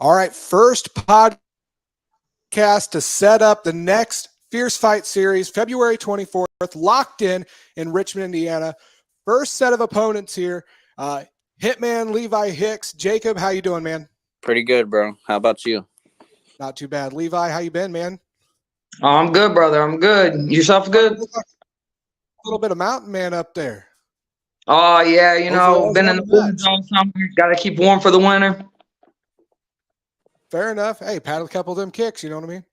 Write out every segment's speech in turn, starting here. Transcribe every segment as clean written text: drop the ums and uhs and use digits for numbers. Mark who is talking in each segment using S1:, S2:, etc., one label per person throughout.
S1: All right, first podcast to set up the next Fierce Fight Series, February 24th, locked in Richmond, Indiana. First set of opponents here, Hitman, Levi, Hicks. Jacob, how you doing, man?
S2: Pretty good, bro. How about you?
S1: Not too bad. Levi, how you been, man?
S3: Oh, I'm good, brother. I'm good. Yourself good?
S1: A little bit of mountain man up there.
S3: Oh, yeah. Been in the
S1: match.
S3: woods all summer. Got to keep warm for the winter.
S1: Fair enough. Hey, paddle a couple of them kicks, you know what I mean?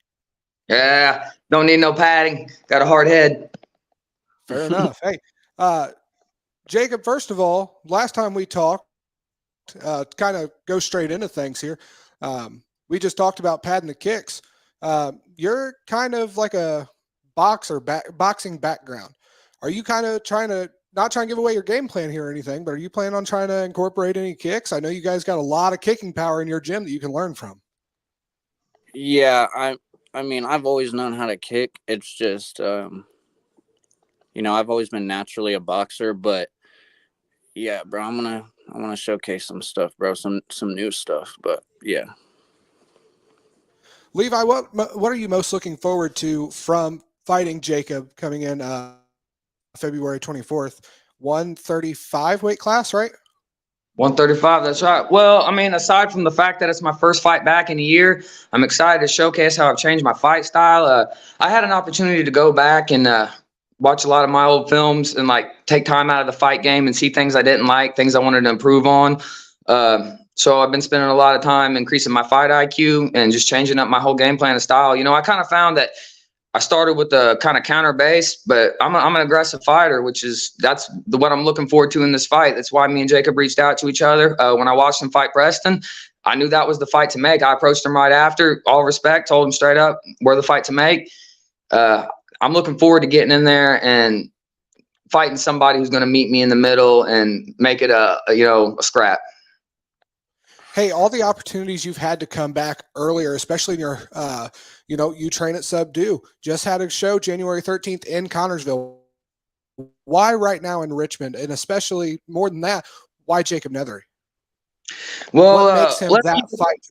S3: Yeah. Don't need no padding. Got a hard head.
S1: Fair enough. Hey, Jacob, first of all, last time we talked, kind of go straight into things here. We just talked about padding the kicks. You're kind of like a boxing background. Are you kind of not trying to give away your game plan here or anything, but are you planning on trying to incorporate any kicks? I know you guys got a lot of kicking power in your gym that you can learn from.
S2: Yeah, I mean, I've always known how to kick. It's just, I've always been naturally a boxer, but yeah, bro, I want to showcase some stuff, bro, some new stuff, but yeah.
S1: Levi, what are you most looking forward to from fighting Jacob coming in February 24th? 135 weight class, right?
S3: 135, that's right. Well, I mean, aside from the fact that it's my first fight back in a year, I'm excited to showcase how I've changed my fight style. I had an opportunity to go back and watch a lot of my old films and take time out of the fight game and see things I didn't like, things I wanted to improve on. So I've been spending a lot of time increasing my fight IQ and just changing up my whole game plan and style. I kind of found that I started with the kind of counter base, but I'm an aggressive fighter, that's what I'm looking forward to in this fight. That's why me and Jacob reached out to each other. When I watched him fight Preston, I knew that was the fight to make. I approached him right after, all respect, told him straight up, we're the fight to make. I'm looking forward to getting in there and fighting somebody who's going to meet me in the middle and make it a scrap.
S1: Hey, all the opportunities you've had to come back earlier, especially in your, you train at Subdue, just had a show January 13th in Connorsville. Why right now in Richmond? And especially more than that, why Jacob Neathery?
S3: Well,
S1: what makes him that fight?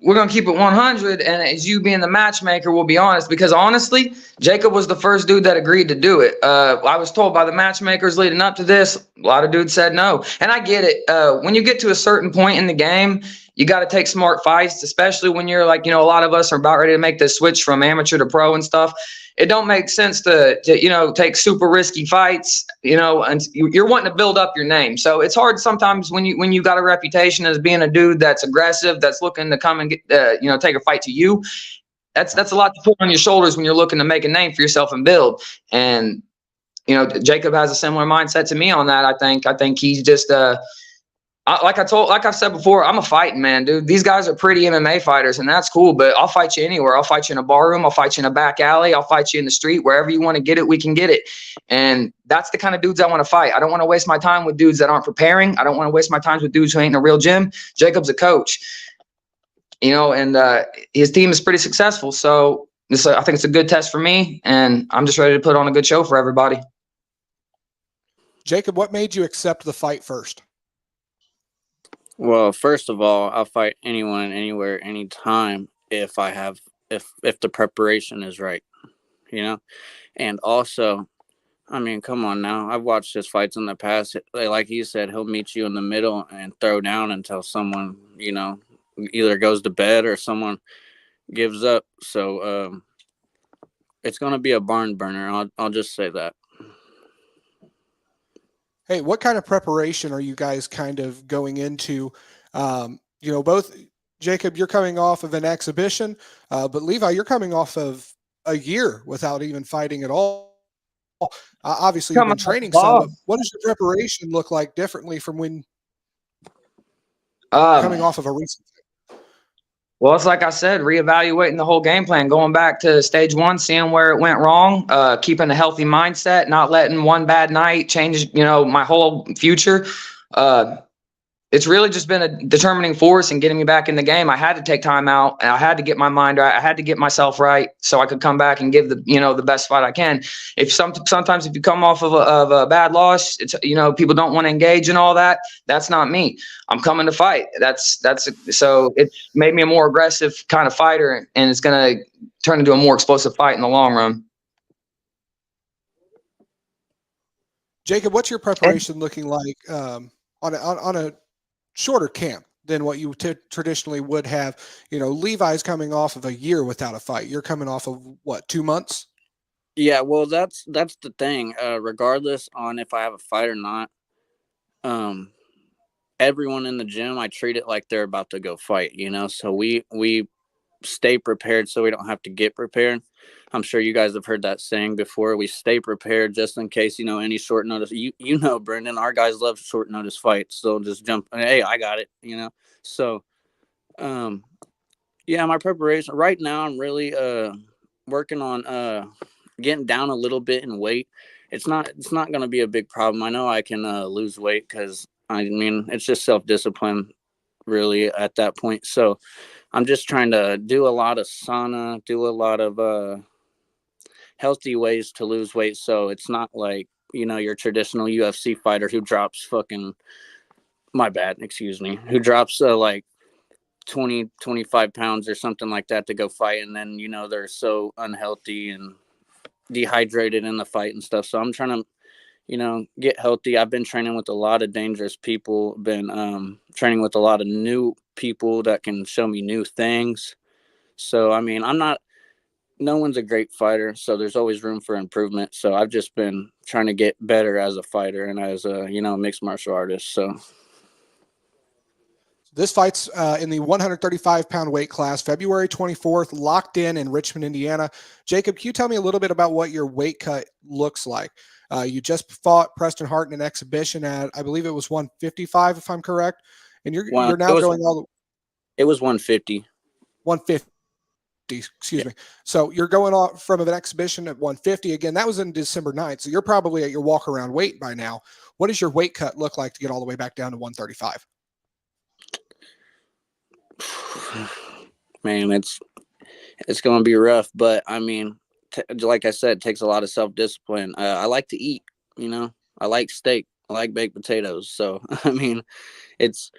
S3: We're going to keep it 100. And as you being the matchmaker, we'll be honest, because honestly, Jacob was the first dude that agreed to do it. I was told by the matchmakers leading up to this, a lot of dudes said no. And I get it. When you get to a certain point in the game, you got to take smart fights, especially when you're a lot of us are about ready to make this switch from amateur to pro and stuff. It don't make sense to take super risky fights, and you're wanting to build up your name. So it's hard sometimes when you got a reputation as being a dude that's aggressive, that's looking to come and get, take a fight to you. That's a lot to put on your shoulders when you're looking to make a name for yourself and build. And, Jacob has a similar mindset to me on that. I think he's just, like I've said before, I'm a fighting man, dude. These guys are pretty MMA fighters, and that's cool, but I'll fight you anywhere. I'll fight you in a bar room. I'll fight you in a back alley. I'll fight you in the street. Wherever you want to get it, we can get it. And that's the kind of dudes I want to fight. I don't want to waste my time with dudes that aren't preparing. I don't want to waste my time with dudes who ain't in a real gym. Jacob's a coach, and his team is pretty successful. So I think it's a good test for me, and I'm just ready to put on a good show for everybody.
S1: Jacob, what made you accept the fight first?
S2: Well, first of all, I'll fight anyone, anywhere, anytime if the preparation is right, And also, I mean, come on now. I've watched his fights in the past. Like he said, he'll meet you in the middle and throw down until someone, either goes to bed or someone gives up. So it's going to be a barn burner. I'll just say that.
S1: Hey, what kind of preparation are you guys kind of going into? Both Jacob, you're coming off of an exhibition, but Levi, you're coming off of a year without even fighting at all. Obviously, you've been training some. What does your preparation look like differently from when coming off of a recent?
S3: Well, it's like I said, reevaluating the whole game plan, going back to stage one, seeing where it went wrong, keeping a healthy mindset, not letting one bad night change, my whole future. it's really just been a determining force in getting me back in the game. I had to take time out, and I had to get my mind right. I had to get myself right so I could come back and give the best fight I can. Sometimes if you come off of a bad loss, it's people don't want to engage and all that. That's not me. I'm coming to fight. So it made me a more aggressive kind of fighter, and it's gonna turn into a more explosive fight in the long run.
S1: Jacob, what's your preparation looking like on a shorter camp than what you traditionally would have? Levi's coming off of a year without a fight. You're coming off of what, 2 months?
S2: Yeah, well, that's the thing. Regardless on if I have a fight or not, everyone in the gym, I treat it like they're about to go fight. So we stay prepared so we don't have to get prepared. I'm sure you guys have heard that saying before. We stay prepared just in case, any short notice. Brendan, our guys love short notice fights. So just jump. Hey, I got it, So, yeah, my preparation right now, I'm really working on getting down a little bit in weight. It's not going to be a big problem. I know I can lose weight because, it's just self-discipline really at that point. So I'm just trying to do a lot of sauna, do a lot of healthy ways to lose weight. So it's not like, your traditional UFC fighter who drops who drops like 20, 25 pounds or something like that to go fight. And then, they're so unhealthy and dehydrated in the fight and stuff. So I'm trying to, get healthy. I've been training with a lot of dangerous people, been training with a lot of new people that can show me new things. So, no one's a great fighter, so there's always room for improvement. So I've just been trying to get better as a fighter and as a, mixed martial artist. So
S1: this fight's in the 135-pound weight class, February 24th, locked in Richmond, Indiana. Jacob, can you tell me a little bit about what your weight cut looks like? You just fought Preston Hart in an exhibition at, I believe it was 155, if I'm correct. And you're now going all the.
S2: It was 150.
S1: 150. Excuse me. So you're going off from an exhibition at 150. Again, that was in December 9th. So you're probably at your walk around weight by now. What does your weight cut look like to get all the way back down to 135?
S2: Man, it's going to be rough, but like I said, it takes a lot of self-discipline. I like to eat, I like steak. I like baked potatoes. So, it's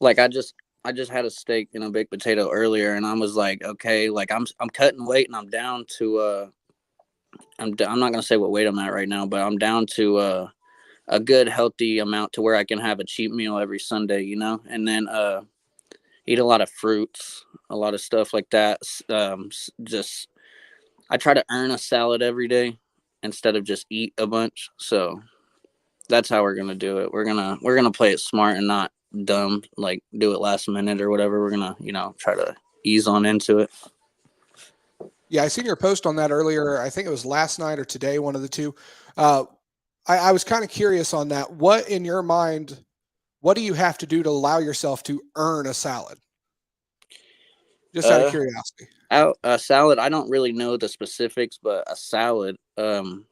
S2: like, I just had a steak and a baked potato earlier, and I was like, okay, like I'm cutting weight, and I'm down to I'm not gonna say what weight I'm at right now, but I'm down to a good healthy amount to where I can have a cheat meal every Sunday, and then eat a lot of fruits, a lot of stuff like that. Just I try to earn a salad every day instead of just eat a bunch. So that's how we're gonna do it. We're gonna play it smart and not dumb, like do it last minute or whatever. We're gonna try to ease on into it.
S1: Yeah, I seen your post on that earlier. I think it was last night or today, one of the two. I was kind of curious on that. What in your mind, what do you have to do to allow yourself to earn a salad? Just out of curiosity.
S2: A salad, I don't really know the specifics, but a salad, it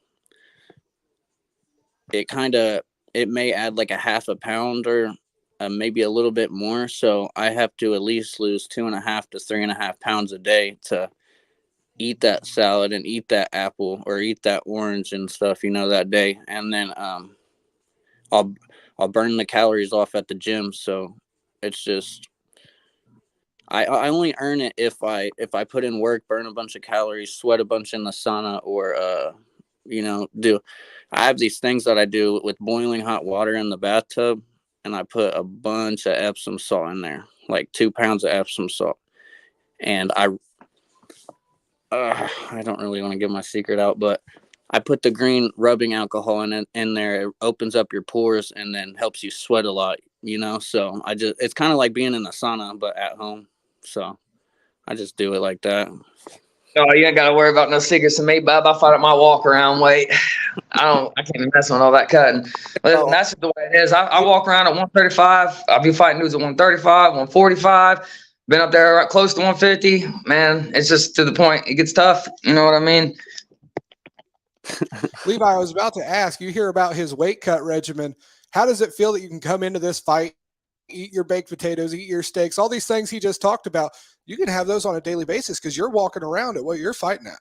S2: may add like a half a pound or maybe a little bit more. So I have to at least lose 2.5 to 3.5 pounds a day to eat that salad and eat that apple or eat that orange and stuff, that day. And then I'll burn the calories off at the gym. So it's just I only earn it if I put in work, burn a bunch of calories, sweat a bunch in the sauna, or I have these things that I do with boiling hot water in the bathtub, and I put a bunch of Epsom salt in there, like 2 pounds of Epsom salt. And I don't really want to give my secret out, but I put the green rubbing alcohol in there. It opens up your pores and then helps you sweat a lot, So it's kind of like being in the sauna, but at home. So I just do it like that.
S3: Oh, you ain't got to worry about no secrets to me, bub. I fight at my walk around weight. I can't mess with all that cutting. Listen, that's just the way it is. I walk around at 135. I'll be fighting dudes at 135, 145. Been up there right close to 150. Man, it's just to the point. It gets tough. You know what I mean?
S1: Levi, I was about to ask, you hear about his weight cut regimen. How does it feel that you can come into this fight eat your baked potatoes, eat your steaks, all these things he just talked about. You can have those on a daily basis because you're walking around at what you're fighting at.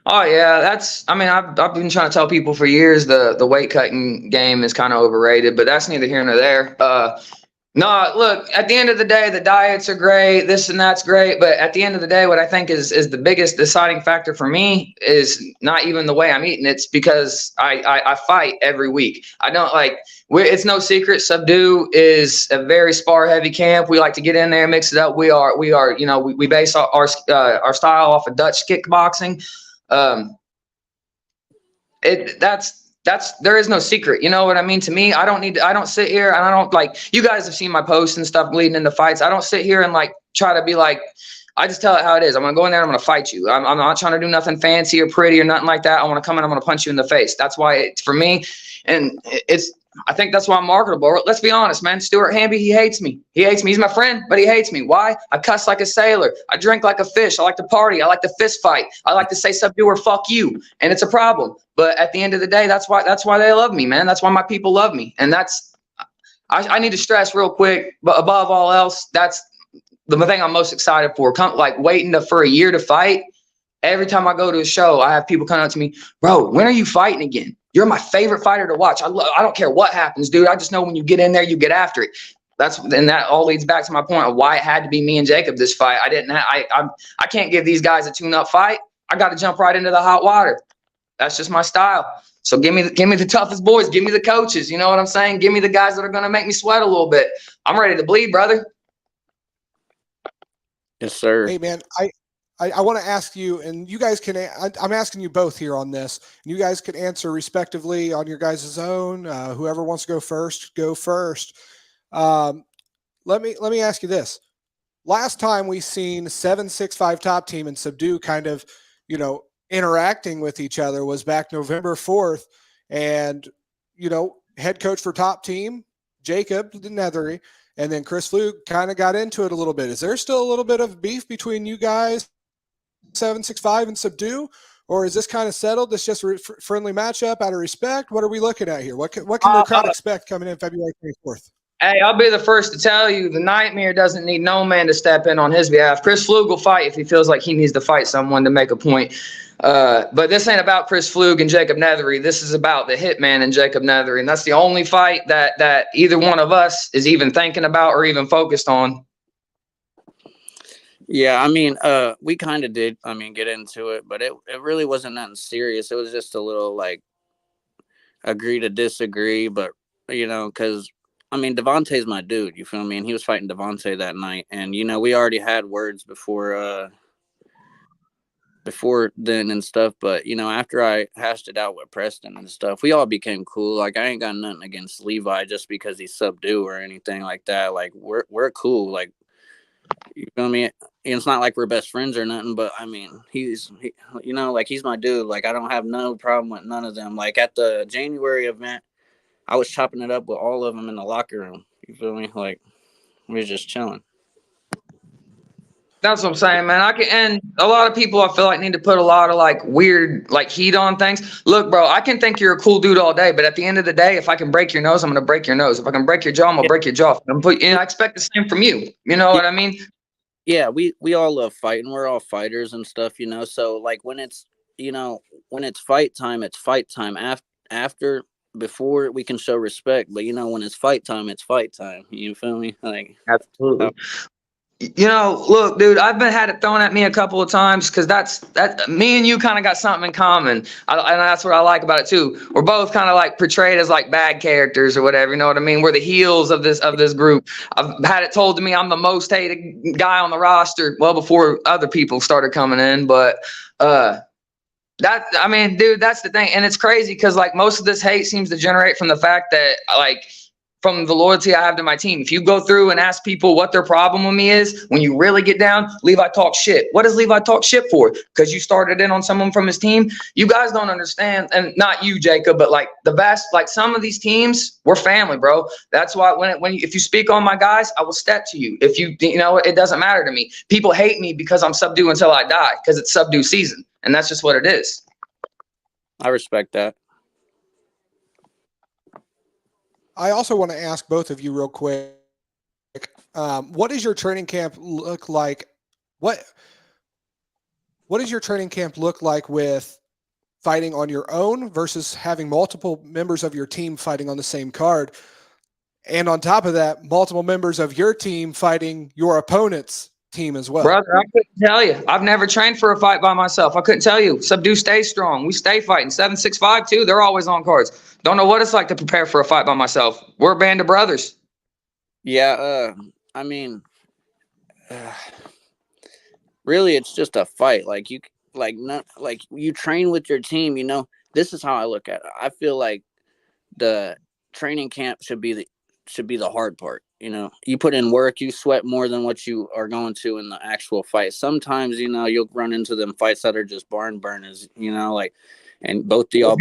S3: Oh yeah, I've been trying to tell people for years the weight cutting game is kind of overrated, but that's neither here nor there. No, look, at the end of the day, the diets are great, this and that's great, but at the end of the day, what I think is the biggest deciding factor for me is not even the way I'm eating. It's because I fight every week. I don't it's no secret. Subdue is a very spar heavy camp. We like to get in there, mix it up. We base our style off of Dutch kickboxing. There is no secret. You know what I mean? To me, I don't sit here and I don't you guys have seen my posts and stuff leading into fights. I don't sit here and try to be I just tell it how it is. I'm going to go in there and I'm going to fight you. I'm not trying to do nothing fancy or pretty or nothing like that. I want to come in, I'm going to punch you in the face. That's why it's for me. And I think that's why I'm marketable. Let's be honest, man. Stuart Hamby, he hates me. He hates me. He's my friend, but he hates me. Why? I cuss like a sailor. I drink like a fish. I like to party. I like to fist fight. I like to say subdue or fuck you. And it's a problem. But at the end of the day, that's why they love me, man. That's why my people love me. And I need to stress real quick, but above all else, that's the thing I'm most excited for. Waiting for a year to fight. Every time I go to a show, I have people come up to me, bro, when are you fighting again? You're my favorite fighter to watch. I don't care what happens, dude. I just know when you get in there, you get after it. And that all leads back to my point of why it had to be me and Jacob this fight. I can't give these guys a tune-up fight. I got to jump right into the hot water. That's just my style. So give me the toughest boys. Give me the coaches. You know what I'm saying? Give me the guys that are going to make me sweat a little bit. I'm ready to bleed, brother.
S2: Yes, sir.
S1: Hey, man, I want to ask you, and you guys I'm asking you both here on this, and you guys can answer respectively on your guys' own. Whoever wants to go first, go first. Let me ask you this. Last time we seen 7-6-5 top team and Subdue kind of, interacting with each other was back November 4th. And, head coach for top team, Jacob Neathery, and then Chris Flug kind of got into it a little bit. Is there still a little bit of beef between you guys, 7-6-5 and Subdue, or is this kind of settled? It's just a friendly matchup out of respect. What are we looking at here? What can the crowd expect coming in February 24th?
S3: Hey, I'll be the first to tell you the Nightmare doesn't need no man to step in on his behalf. Chris Flug will fight if he feels like he needs to fight someone to make a point. But this ain't about Chris Flug and Jacob Neathery. This is about the Hitman and Jacob Neathery. And that's the only fight that either one of us is even thinking about or even focused on.
S2: Yeah, we kind of did, get into it, but it really wasn't nothing serious. It was just a little, agree to disagree, but, because, Devontae's my dude, you feel me? And he was fighting Devontae that night. And, we already had words before then and stuff, but, after I hashed it out with Preston and stuff, we all became cool. I ain't got nothing against Levi just because he's Subdue or anything like that. We're cool. You feel me? It's not like we're best friends or nothing, but he's my dude. I don't have no problem with none of them. At the January event, I was chopping it up with all of them in the locker room. You feel me? We were just chilling.
S3: That's what I'm saying, man. And a lot of people I feel like need to put a lot of weird heat on things. Look, bro, I can think you're a cool dude all day, but at the end of the day, if I can break your nose, I'm gonna break your nose. If I can break your jaw, I'm gonna break your jaw. I expect the same from you. You know what I mean?
S2: Yeah, we all love fighting. We're all fighters and stuff, So when it's fight time, it's fight time. After, before, we can show respect, but when it's fight time, it's fight time. You feel me?
S3: Absolutely. Look, dude, I've had it thrown at me a couple of times because that me and you kind of got something in common. And that's what I like about it too. We're both kind of portrayed as bad characters or whatever. You know what I mean? We're the heels of this group. I've had it told to me I'm the most hated guy on the roster. Well, before other people started coming in, but dude, that's the thing. And it's crazy because most of this hate seems to generate from the fact that from the loyalty I have to my team. If you go through and ask people what their problem with me is, when you really get down, Levi talks shit. What does Levi talk shit for? Because you started in on someone from his team? You guys don't understand, and not you, Jacob, but the best, some of these teams, we're family, bro. That's why if you speak on my guys, I will step to you. If it doesn't matter to me. People hate me because I'm Subdue until I die, because it's Subdue season, and that's just what it is.
S2: I respect that.
S1: I also want to ask both of you real quick. what does your training camp look like? What does your training camp look like with fighting on your own versus having multiple members of your team fighting on the same card? And on top of that, multiple members of your team fighting your opponent's team as well.
S3: Brother, I couldn't tell you. I've never trained for a fight by myself. I couldn't tell you. Subdue stays strong. We stay fighting. 765 too. They're always on cards. Don't know what it's like to prepare for a fight by myself. We're a band of brothers.
S2: Yeah, I mean, really, it's just a fight. Like you train with your team. You know, this is how I look at it. I feel like the training camp should be the hard part. You know, you put in work, you sweat more than what you are going to in the actual fight. Sometimes, you know, you'll run into them fights that are just barn burners. You know, like, and both of y'all.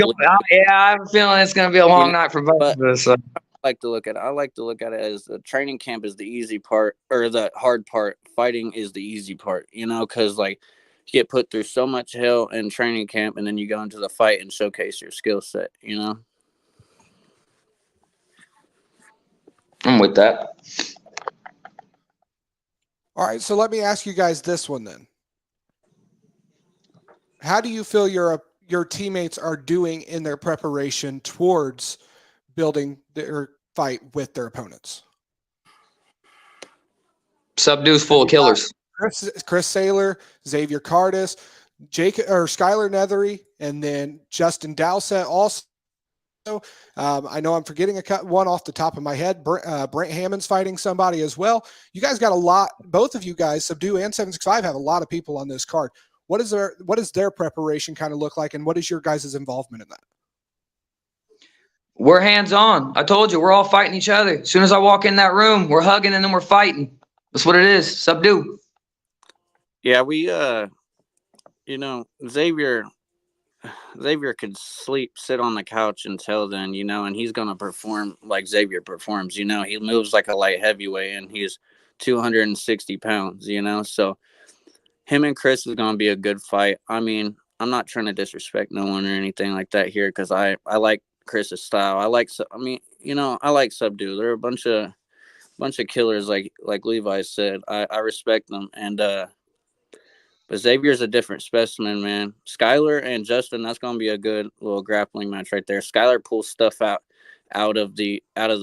S3: Yeah, I have a feeling it's going to be a long night for both of us.
S2: I like to look at it as the training camp is the easy part, or the hard part. Fighting is the easy part, you know, because like you get put through so much hell in training camp, and then you go into the fight and showcase your skill set, you know.
S3: I'm with that.
S1: All right, so let me ask you guys this one then. How do you feel your teammates are doing in their preparation towards building their fight with their opponents?
S3: Subdue's full of killers.
S1: Chris Saylor, Xavier Cardis, Skylar Neathery, and then Justin Dowsett also. I know I'm forgetting one off the top of my head. Brent Hammond's fighting somebody as well. You guys got a lot. Both of you guys, Subdue and 765, have a lot of people on this card. What does their preparation kind of look like, and what is your guys' involvement in that?
S3: We're hands-on. I told you, we're all fighting each other. As soon as I walk in that room, we're hugging and then we're fighting. That's what it is. Subdue.
S2: Yeah, we you know, Xavier could sit on the couch until then, you know, and he's gonna perform like Xavier performs. You know, he moves like a light heavyweight, and he's 260 pounds. You know, so him and Chris is gonna be a good fight. I mean, I'm not trying to disrespect no one or anything like that here, because I like Chris's style. I like Subdue. They're a bunch of killers, like Levi said. I respect them, and but Xavier's a different specimen, man. Skylar and Justin, that's gonna be a good little grappling match right there. Skylar pulls stuff out of the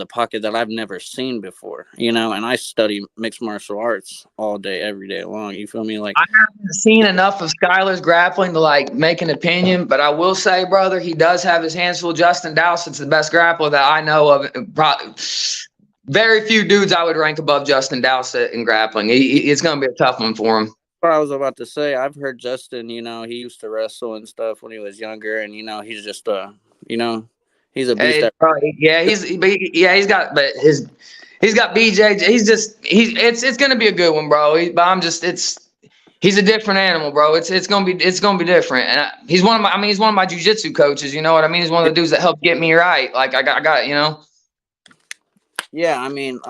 S2: pocket that I've never seen before, you know. And I study mixed martial arts all day, every day long. You feel me? Like,
S3: I haven't seen enough of Skylar's grappling to like make an opinion, but I will say, brother, he does have his hands full. Justin Dowsett's the best grappler that I know of. Very few dudes I would rank above Justin Dowsett in grappling. It's going to be a tough one for him.
S2: What I was about to say, I've heard Justin, you know, he used to wrestle and stuff when he was younger, and you know, he's just you know, he's a beast.
S3: He's got BJ. It's gonna be a good one, bro. He's a different animal, bro. It's gonna be different. And he's one of my jiu-jitsu coaches. You know what I mean? He's one of the dudes that helped get me right. Like I got, you know.
S2: Yeah, I mean,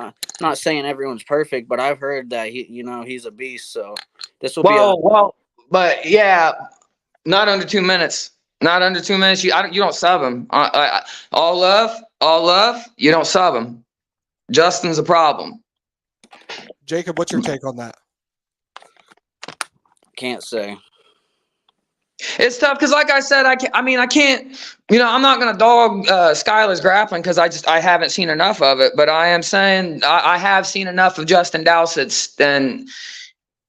S2: not saying everyone's perfect, but I've heard that he's a beast. So this will be
S3: but yeah, not under 2 minutes. Not under 2 minutes. You don't sub him. All love. You don't sub him. Justin's a problem.
S1: Jacob, what's your take on that?
S2: Can't say.
S3: It's tough because, like I said, I can't. You know, I'm not gonna dog Skylar's grappling because I haven't seen enough of it. But I am saying I have seen enough of Justin Dowsett's. Then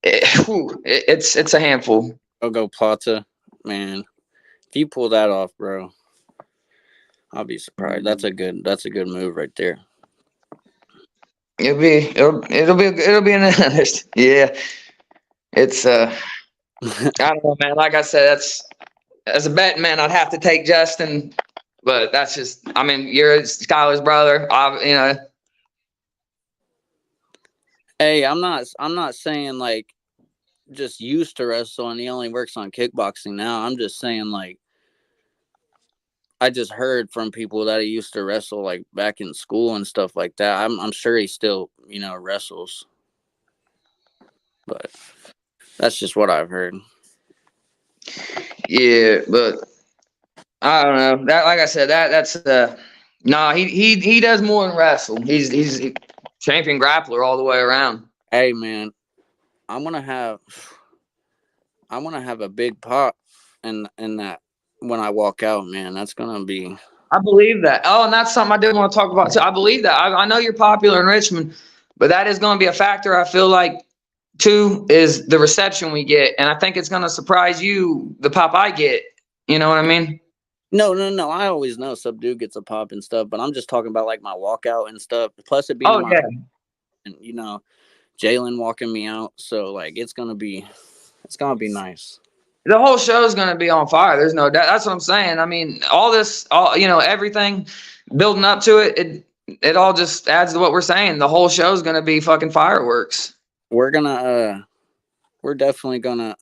S3: it's a handful.
S2: I'll go Plata, man. If you pull that off, bro, I'll be surprised. That's a good move right there.
S3: It'll be an honest. Yeah, it's I don't know, man. Like I said, as a betting man, I'd have to take Justin, but that's just. I mean, you're Skylar's brother. You know.
S2: Hey, I'm not saying like just used to wrestle and he only works on kickboxing now. I'm just saying like I just heard from people that he used to wrestle like back in school and stuff like that. I'm sure he still, you know, wrestles, but that's just what I've heard.
S3: Yeah, but I don't know. That, like I said, that's he does more than wrestle. He's champion grappler all the way around.
S2: Hey man, I'm gonna have a big pop in that when I walk out, man. That's gonna be.
S3: I believe that. Oh, and that's something I did want to talk about too. I believe that. I know you're popular in Richmond, but that is going to be a factor. I feel like too is the reception we get, and I think it's going to surprise you the pop I get. You know what I mean?
S2: No. I always know Subdue gets a pop and stuff, but I'm just talking about like my walkout and stuff. Plus it being and Jalen walking me out, so like it's gonna be nice.
S3: The whole show is going to be on fire. There's no doubt. That's what I'm saying. I mean, everything building up to it, it all just adds to what we're saying. The whole show is going to be fucking fireworks.
S2: We're definitely gonna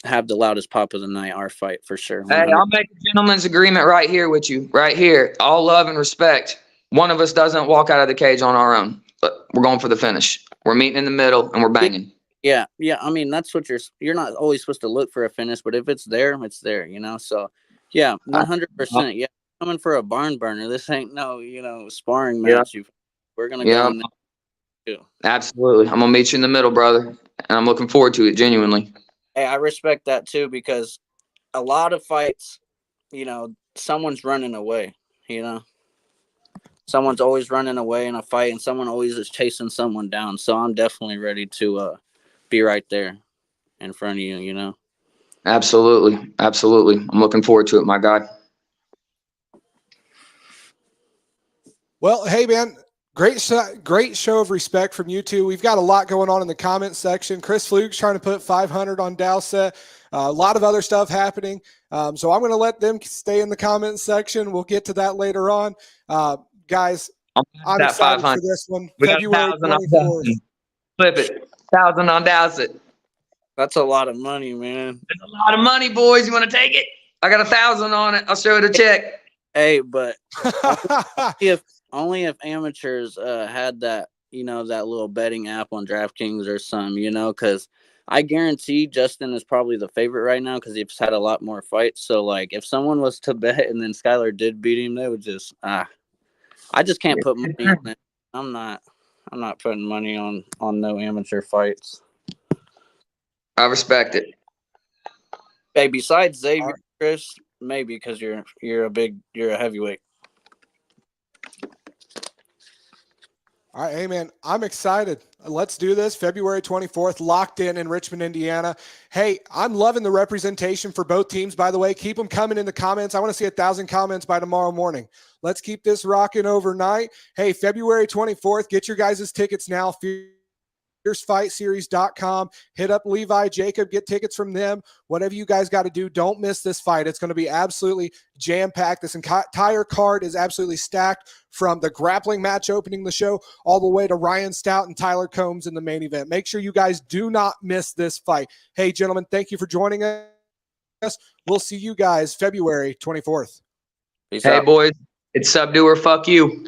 S2: have the loudest pop of the night, our fight for sure. 100%.
S3: Hey, I'll make a gentleman's agreement right here with you, right here. All love and respect. One of us doesn't walk out of the cage on our own, but we're going for the finish. We're meeting in the middle and we're banging.
S2: Yeah. I mean, that's what you're not always supposed to look for a finish, but if it's there, it's there, So, yeah, 100%. Yeah, coming for a barn burner. This ain't no, sparring match. We're gonna go in there too.
S3: Absolutely, I'm gonna meet you in the middle, brother, and I'm looking forward to it genuinely.
S2: Hey, I respect that too because a lot of fights, someone's running away. Someone's always running away in a fight, and someone always is chasing someone down. So I'm definitely ready to be right there in front of you,
S3: Absolutely. I'm looking forward to it, my guy.
S1: Well, hey man, great show of respect from you two. We've got a lot going on in the comment section. Chris Fluke's trying to put 500 on Dowsett. A lot of other stuff happening. So I'm going to let them stay in the comment section. We'll get to that later on. Guys, I'm excited for this one. February 24th.
S3: Flip it. 1,000 on Dowsett.
S2: That's a lot of money, man.
S3: It's a lot of money, boys. You want to take it? I got 1,000 on it. I'll show you the check.
S2: Hey, but only if amateurs had that, that little betting app on DraftKings or some, because I guarantee Justin is probably the favorite right now because he's had a lot more fights. So, like, if someone was to bet and then Skylar did beat him, they would just I just can't put money on it. I'm not putting money on no amateur fights.
S3: I respect it.
S2: Hey, besides Xavier, Chris, maybe because you're a heavyweight.
S1: All right, hey man, I'm excited. Let's do this. February 24th, locked in Richmond, Indiana. Hey, I'm loving the representation for both teams, by the way. Keep them coming in the comments. I want to see 1,000 comments by tomorrow morning. Let's keep this rocking overnight. Hey, February 24th, get your guys' tickets now. FierceFightSeries.com. Hit up Levi, Jacob, get tickets from them. Whatever you guys got to do, don't miss this fight. It's going to be absolutely jam-packed. This entire card is absolutely stacked from the grappling match opening the show all the way to Ryan Stout and Tyler Combs in the main event. Make sure you guys do not miss this fight. Hey, gentlemen, thank you for joining us. We'll see you guys February 24th.
S3: Hey, boys, it's Subdue or fuck you.